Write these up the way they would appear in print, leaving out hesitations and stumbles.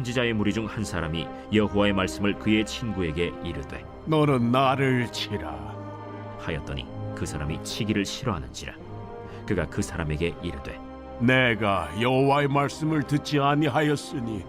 선지자의 무리 중 한 사람이 여호와의 말씀을 그의 친구에게 이르되 너는 나를 치라. 하였더니 그 사람이 치기를 싫어하는지라. 그가 그 사람에게 이르되 내가 여호와의 말씀을 듣지 아니하였으니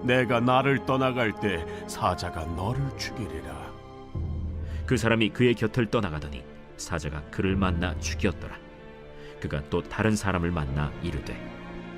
내가 나를 떠나갈 때 사자가 너를 죽이리라. 그 사람이 그의 곁을 떠나가더니 사자가 그를 만나 죽였더라. 그가 또 다른 사람을 만나 이르되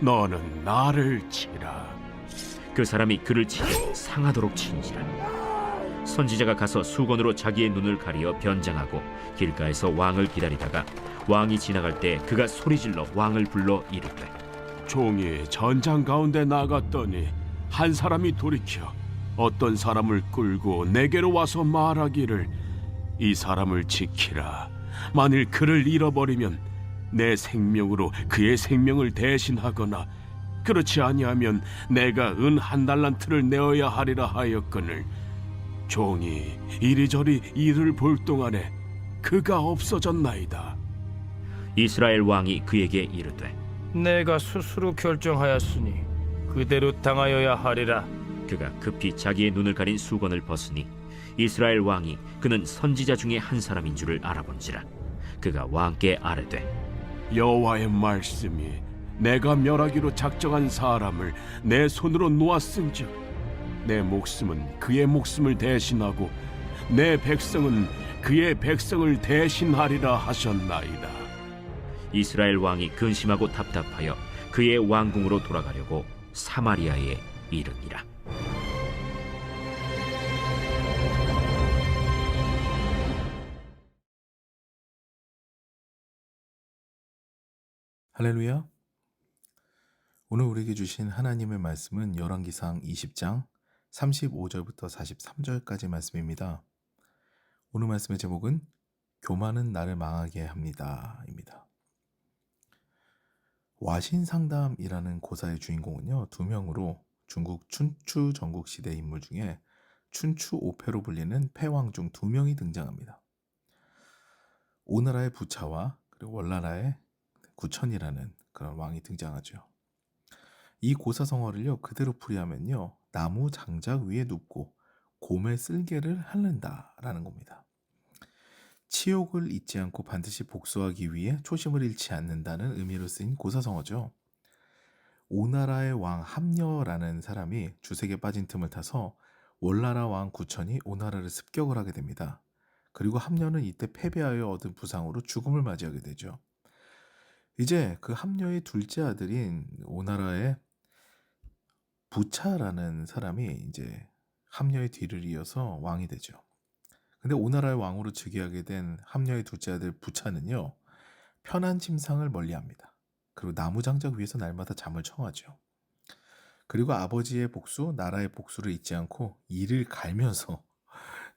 너는 나를 치라. 그 사람이 그를 치되 상하도록 친지라. 선지자가 가서 수건으로 자기의 눈을 가리어 변장하고 길가에서 왕을 기다리다가 왕이 지나갈 때 그가 소리질러 왕을 불러 이르되 종이 전장 가운데 나갔더니 한 사람이 돌이켜 어떤 사람을 끌고 내게로 와서 말하기를 이 사람을 지키라. 만일 그를 잃어버리면 내 생명으로 그의 생명을 대신하거나 그렇지 아니하면 내가 은 1달란트를 내어야 하리라 하였거늘 종이 이리저리 이를 볼 동안에 그가 없어졌나이다. 이스라엘 왕이 그에게 이르되 내가 스스로 결정하였으니 그대로 당하여야 하리라. 그가 급히 자기의 눈을 가린 수건을 벗으니 이스라엘 왕이 그는 선지자 중에 한 사람인 줄을 알아본지라. 그가 왕께 아뢰되 여호와의 말씀이 내가 멸하기로 작정한 사람을 내 손으로 놓았은즉 내 목숨은 그의 목숨을 대신하고 내 백성은 그의 백성을 대신하리라 하셨나이다. 이스라엘 왕이 근심하고 답답하여 그의 왕궁으로 돌아가려고 사마리아에 이르니라. 할렐루야. 오늘 우리에게 주신 하나님의 말씀은 열왕기상 20장 35절부터 43절까지 말씀입니다. 오늘 말씀의 제목은 교만은 나를 망하게 합니다 입니다. 와신상담이라는 고사의 주인공은요, 2명으로 중국 춘추 전국시대 인물 중에 춘추 5패로 불리는 패왕 중 2명이 등장합니다. 오나라의 부차와 그리고 월나라의 구천이라는 그런 왕이 등장하죠. 이 고사성어를요 그대로 풀이하면요, 나무 장작 위에 눕고 곰의 쓸개를 핥는다라는 겁니다. 치욕을 잊지 않고 반드시 복수하기 위해 초심을 잃지 않는다는 의미로 쓰인 고사성어죠. 오나라의 왕 함녀라는 사람이 주색에 빠진 틈을 타서 월나라 왕 구천이 오나라를 습격을 하게 됩니다. 그리고 함녀는 이때 패배하여 얻은 부상으로 죽음을 맞이하게 되죠. 이제 그 함녀의 둘째 아들인 오나라의 부차라는 사람이 이제 함녀의 뒤를 이어서 왕이 되죠. 근데 오나라의 왕으로 즉위하게 된 함녀의 둘째 아들 부차는요, 편한 침상을 멀리합니다. 그리고 나무장작 위에서 날마다 잠을 청하죠. 그리고 아버지의 복수, 나라의 복수를 잊지 않고 이를 갈면서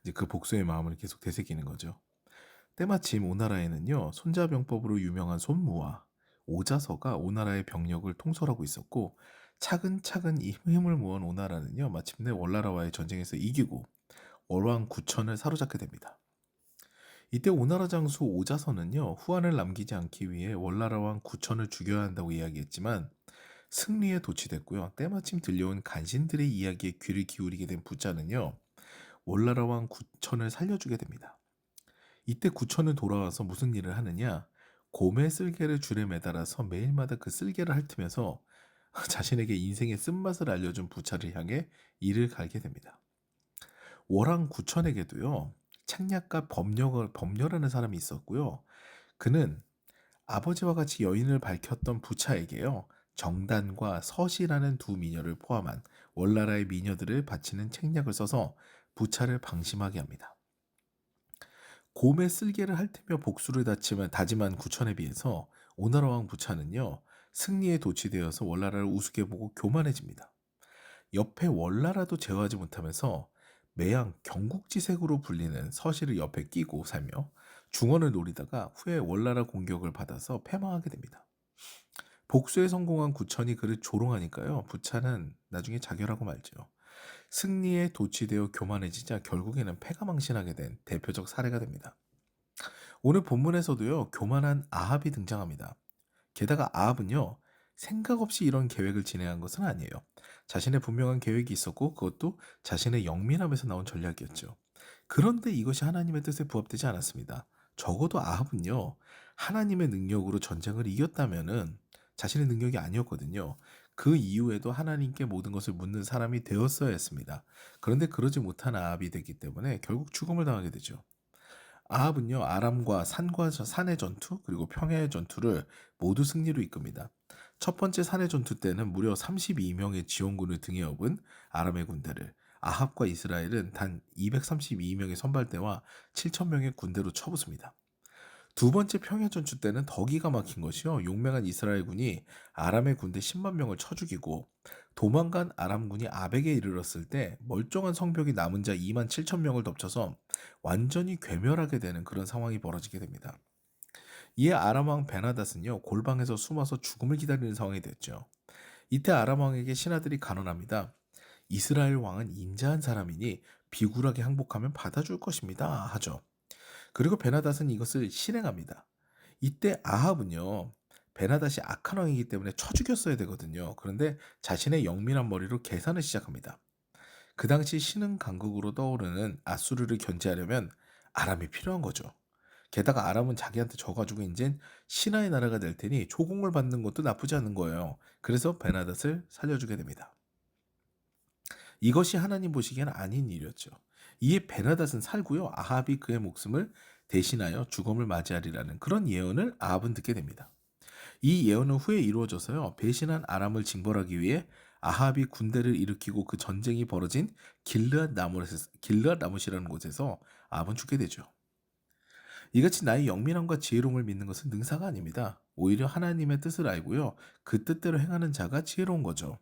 이제 그 복수의 마음을 계속 되새기는 거죠. 때마침 오나라에는요, 손자병법으로 유명한 손무와 오자서가 오나라의 병력을 통솔하고 있었고, 차근차근 이 힘을 모은 오나라는요, 마침내 월나라와의 전쟁에서 이기고 월왕 구천을 사로잡게 됩니다. 이때 오나라 장수 오자서는요, 후한을 남기지 않기 위해 월나라 왕 구천을 죽여야 한다고 이야기했지만 승리에 도취됐고요. 때마침 들려온 간신들의 이야기에 귀를 기울이게 된 부자는요, 월나라 왕 구천을 살려주게 됩니다. 이때 구천은 돌아와서 무슨 일을 하느냐, 곰의 쓸개를 줄에 매달아서 매일마다 그 쓸개를 핥으면서 자신에게 인생의 쓴맛을 알려준 부차를 향해 이를 갈게 됩니다. 월왕 구천에게도요, 책략가 범녀라는 사람이 있었고요. 그는 아버지와 같이 여인을 밝혔던 부차에게요, 정단과 서시라는 2 미녀를 포함한 월나라의 미녀들을 바치는 책략을 써서 부차를 방심하게 합니다. 곰의 쓸개를 핥으며 복수를 다짐한 구천에 비해서 오나라 왕 부차는요, 승리에 도취되어서 월나라를 우습게 보고 교만해집니다. 옆에 월나라도 제어하지 못하면서 매양 경국지색으로 불리는 서시를 옆에 끼고 살며 중원을 노리다가 후에 월나라 공격을 받아서 패망하게 됩니다. 복수에 성공한 구천이 그를 조롱하니까요, 부차는 나중에 자결하고 말죠. 승리에 도취되어 교만해지자 결국에는 패가망신하게 된 대표적 사례가 됩니다. 오늘 본문에서도요, 교만한 아합이 등장합니다. 게다가 아합은요, 생각 없이 이런 계획을 진행한 것은 아니에요. 자신의 분명한 계획이 있었고 그것도 자신의 영민함에서 나온 전략이었죠. 그런데 이것이 하나님의 뜻에 부합되지 않았습니다. 적어도 아합은요, 하나님의 능력으로 전쟁을 이겼다면은 자신의 능력이 아니었거든요. 그 이후에도 하나님께 모든 것을 묻는 사람이 되었어야 했습니다. 그런데 그러지 못한 아합이 됐기 때문에 결국 죽음을 당하게 되죠. 아합은요, 아람과 산과 산의 전투 그리고 평야의 전투를 모두 승리로 이끕니다. 첫 번째 산의 전투 때는 무려 32명의 지원군을 등에 업은 아람의 군대를 아합과 이스라엘은 단 232명의 선발대와 7,000명의 군대로 쳐부숩니다. 두 번째 평야 전투 때는 더 기가 막힌 것이요. 용맹한 이스라엘군이 아람의 군대 10만 명을 쳐 죽이고 도망간 아람군이 아벡에 이르렀을 때 멀쩡한 성벽이 남은 자 2만 7천 명을 덮쳐서 완전히 괴멸하게 되는 그런 상황이 벌어지게 됩니다. 이에 아람 왕 베나닷은요, 골방에서 숨어서 죽음을 기다리는 상황이 됐죠. 이때 아람 왕에게 신하들이 간언합니다. 이스라엘 왕은 인자한 사람이니 비굴하게 항복하면 받아줄 것입니다 하죠. 그리고 베나닷은 이것을 실행합니다. 이때 아합은요, 베나닷이 악한 왕이기 때문에 쳐 죽였어야 되거든요. 그런데 자신의 영민한 머리로 계산을 시작합니다. 그 당시 신흥 강국으로 떠오르는 아수르를 견제하려면 아람이 필요한 거죠. 게다가 아람은 자기한테 져가지고 이젠 신하의 나라가 될 테니 조공을 받는 것도 나쁘지 않은 거예요. 그래서 베나닷을 살려주게 됩니다. 이것이 하나님 보시기엔 아닌 일이었죠. 이에 베나닷은 살고요. 아합이 그의 목숨을 대신하여 죽음을 맞이하리라는 그런 예언을 아합은 듣게 됩니다. 이 예언은 후에 이루어져서요. 배신한 아람을 징벌하기 위해 아합이 군대를 일으키고 그 전쟁이 벌어진 길르앗 나못이라는 곳에서 아합은 죽게 되죠. 이같이 나의 영민함과 지혜로움을 믿는 것은 능사가 아닙니다. 오히려 하나님의 뜻을 알고요. 그 뜻대로 행하는 자가 지혜로운 거죠.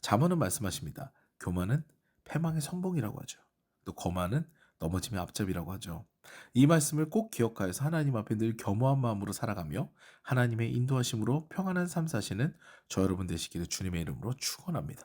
잠언은 말씀하십니다. 교만은 패망의 선봉이라고 하죠. 또 거만은 넘어짐의 앞잡이라고 하죠. 이 말씀을 꼭 기억하여서 하나님 앞에 늘 겸허한 마음으로 살아가며 하나님의 인도하심으로 평안한 삶 사시는 저 여러분 되시기를 주님의 이름으로 축원합니다.